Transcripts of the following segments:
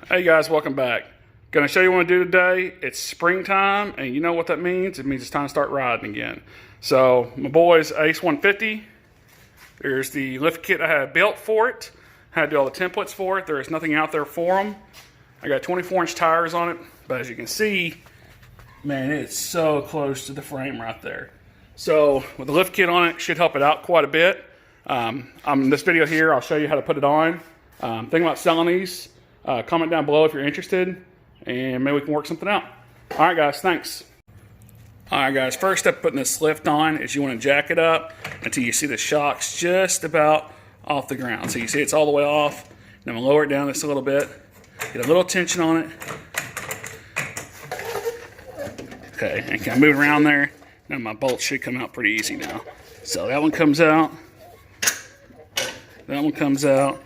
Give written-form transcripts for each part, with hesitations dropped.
Hey guys, welcome back. Gonna show you what I do today. It's springtime, and you know what that means? It means it's time to start riding again. So my boy's Ace 150. There's the lift kit I had built for it. I had to do all the templates for it. There is nothing out there for them. I got 24-inch tires on it, but as you can see, man, it's so close to the frame right there. So with the lift kit on it, should help it out quite a bit. In this video here, I'll show you how to put it on. Think about selling these. Comment down below if you're interested, and maybe we can work something out. All right, guys, thanks. All right, guys, first step putting this lift on is you want to jack it up until you see the shocks just about off the ground. So you see it's all the way off. And I'm going to lower it down just a little bit. Get a little tension on it. Okay, and can I move around there? Now my bolts should come out pretty easy now. So that one comes out. That one comes out.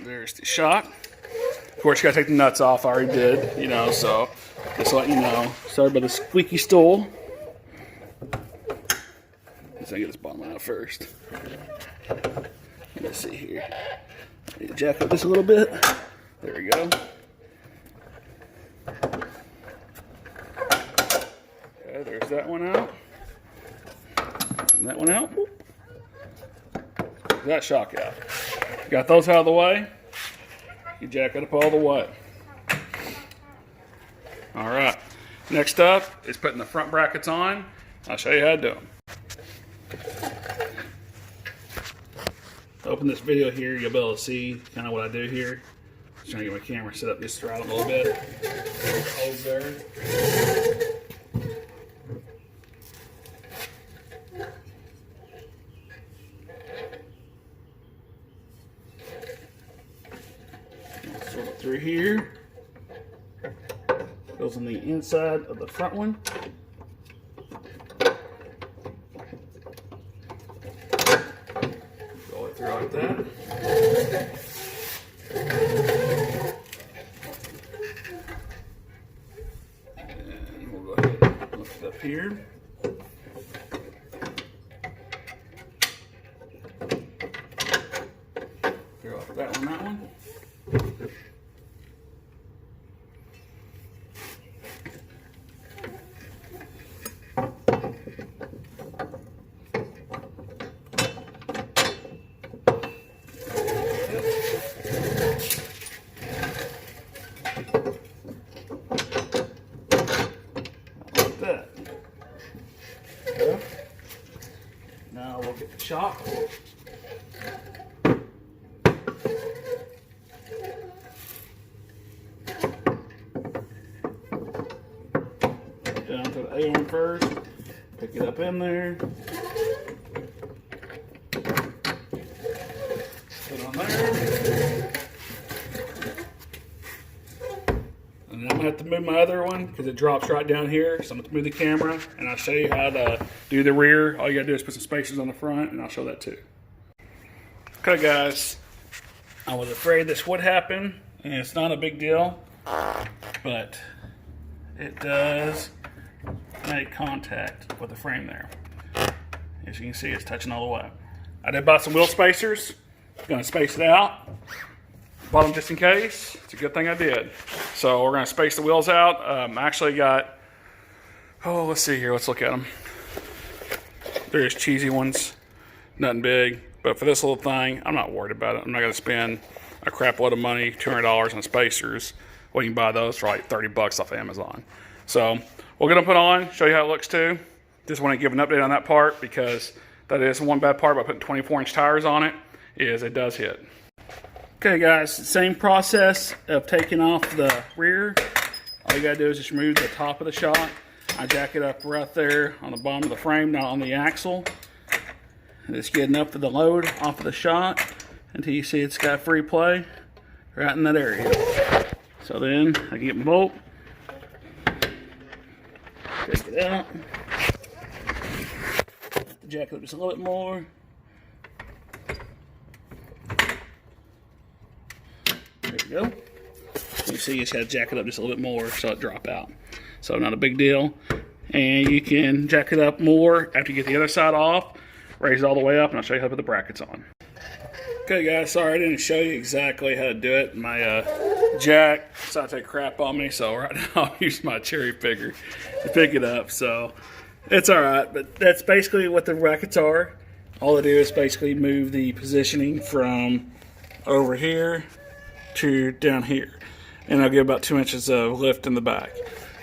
There's the shock. Of course, you gotta take the nuts off. I already did, you know, so just letting you know. Sorry about the squeaky stool. Let's get this bottom out first. Let's see here. I need to jack up this a little bit. There we go. Okay, there's that one out. And that one out. That shock out. Got those out of the way. You jack it up all the way. All right. Next up is putting the front brackets on. I'll show you how to do them. Open this video here, you'll be able to see kind of what I do here. Just trying to get my camera set up just right a little bit. Hold there. Sort it through here. Goes on the inside of the front one. Roll it through like that. And we'll go ahead and lift it up here. Throw off that one. That. Okay. Now we'll get the shock. Down to the A-arm first. Pick it up in there. Put on there. And I'm going to have to move my other one because it drops right down here. So I'm going to move the camera and I'll show you how to do the rear. All you got to do is put some spacers on the front and I'll show that too. Okay, guys. I was afraid this would happen, and it's not a big deal, but it does make contact with the frame there. As you can see, it's touching all the way. I did buy some wheel spacers. Going to space it out. Bought them just in case. It's a good thing I did. So we're going to space the wheels out. I actually got, let's see here. Let's look at them. There's cheesy ones. Nothing big. But for this little thing, I'm not worried about it. I'm not going to spend a crap load of money, $200 on spacers. Well, you can buy those for like 30 bucks off Amazon. So we're going to put on, show you how it looks too. Just want to give an update on that part because that is one bad part about putting 24-inch tires on it, is it does hit. Okay guys, same process of taking off the rear. All you gotta do is just remove the top of the shock. I jack it up right there on the bottom of the frame, not on the axle. Just getting up to the load off of the shock until you see it's got free play right in that area. So then I can get my bolt, take it out, jack it up just a little bit more. There we go. You see, you just got to jack it up just a little bit more so it drop out. So not a big deal. And you can jack it up more after you get the other side off. Raise it all the way up, and I'll show you how to put the brackets on. Okay. Okay guys, sorry I didn't show you exactly how to do it. My jack decided to take crap on me, so right now I'll use my cherry picker to pick it up. So it's alright, but that's basically what the brackets are. All I do is basically move the positioning from over here to down here. And I'll get about 2 inches of lift in the back.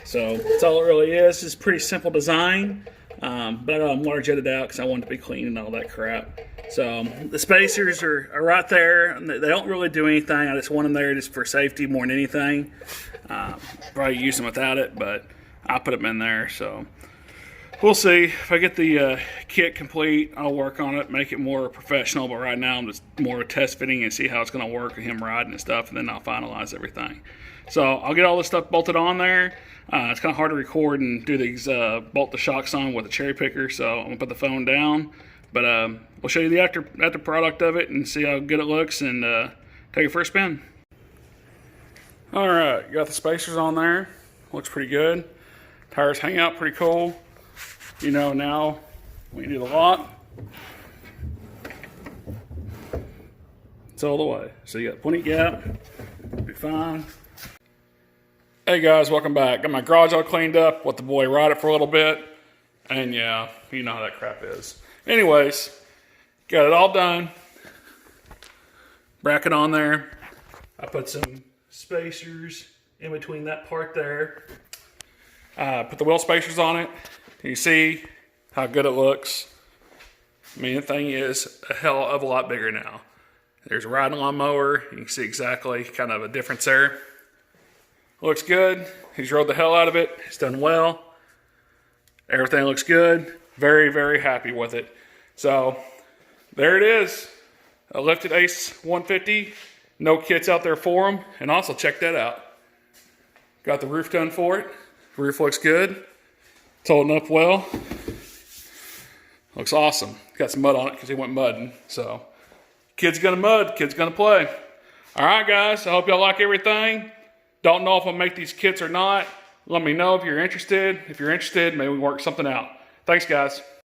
So that's all it really is. It's a pretty simple design. But I got them large edited out because I want it to be clean and all that crap. So the spacers are right there. They don't really do anything. I just want them there just for safety more than anything. Probably use them without it, but I put them in there. So we'll see. If I get the kit complete, I'll work on it, make it more professional. But right now I'm just more test fitting and see how it's going to work and him riding and stuff. And then I'll finalize everything. So I'll get all this stuff bolted on there. It's kind of hard to record and do these bolt the shocks on with a cherry picker, so I'm gonna put the phone down. But we'll show you the after product of it and see how good it looks and take it for a spin. All right, got the spacers on there. Looks pretty good. Tires hang out pretty cool. You know now we do the lock. It's all the way. So you got plenty of gap. Be fine. Hey guys, welcome back. Got my garage all cleaned up, let the boy ride it for a little bit, and yeah, you know how that crap is. Anyways, got it all done. Bracket on there. I put some spacers in between that part there. Put the wheel spacers on it. You see how good it looks. I mean, the thing is a hell of a lot bigger now. There's a riding lawnmower. You can see exactly kind of a difference there. Looks good. He's rode the hell out of it. He's done well. Everything looks good. Very, very happy with it. So there it is. A lifted Ace 150. No kits out there for him. And also check that out. Got the roof done for it. Roof looks good. It's holding up well. Looks awesome. Got some mud on it because he went mudding. So kid's gonna mud. Kid's gonna play. All right, guys. I hope y'all like everything. Don't know if I'll make these kits or not. Let me know if you're interested. If you're interested, maybe we work something out. Thanks, guys.